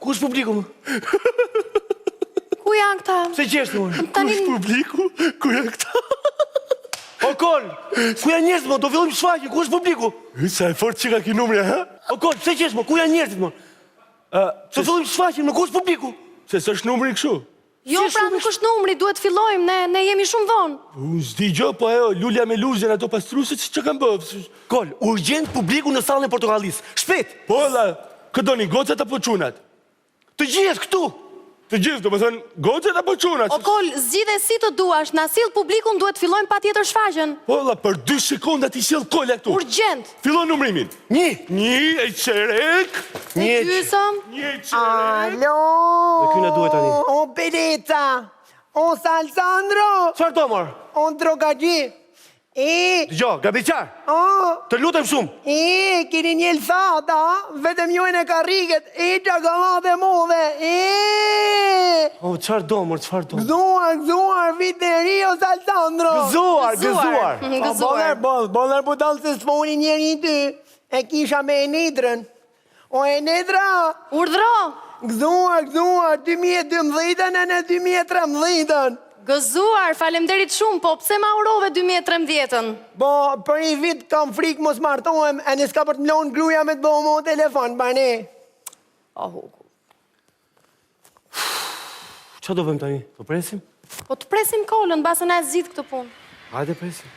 Ku është publiku, më? Ku janë këta? Se qeshtë, më? Ku është publiku? Ku janë këta? O, Kol, ku janë njerëzit, më? Do fillojmë shfaqjen, ku është publiku? Sa e fort që ka ki numre, ha? O, Kol, se qeshtë, më? Ku janë njerëzit, më? Do fillojmë shfaqjen, më? Ku është publiku? Se s'është numri kështu? Jo, pra nuk është numri, duhet fillojmë, ne jemi shumë vonë. Unë s'di gjo, po ajo, lulja me luzjen, ato pastrusit që kanë bëvë. Kol, urgjent publiku në sallën e Portokallis. Shpejt! Po, la, këtë doni gocat apo qunat? Të gjithë këtu! Të gjithë, do më thënë, gocat apo qunat? O Kol, zgjidhe si të duash, na sill publikun, duhet fillojmë patjetër shfaqjen. Po, la, për 2 sekonda ti sjell Kolja këtu. Urgjent. Fillon numrimin. 1, 1 e qerek. E gjysëm. 1 e qerek. Dhe ky na duhet tani. O Beneta, o Salsandro, Çfarë do, mor? o Drogagji. Dgjoj, gabiçar. Të lutem shumë. Keni një lëthata, vetëm ju e në karriket, që ka ma dhe modhe, O, çfarë do, mor, çfarë do? Gëzuar, vit e ri o Salsandro. Gëzuar. Boller po dalë se s'foni njeri ty, e kisha me Enedrën. O Enedra, Urdhro. gëzuar, 2012-ën e në 2013-ën. Gëzuar, faleminderit shumë, po pse ma urove 2013-ën? Po, për një vit kam frikë mos martohem, e nëska për të mlonë gruja me të bëhu mo telefon, bane. Çfarë do bëjmë tani? Po presim? Po të presim Kolën, basë na e zgjidh këtë punë. Hajde presim.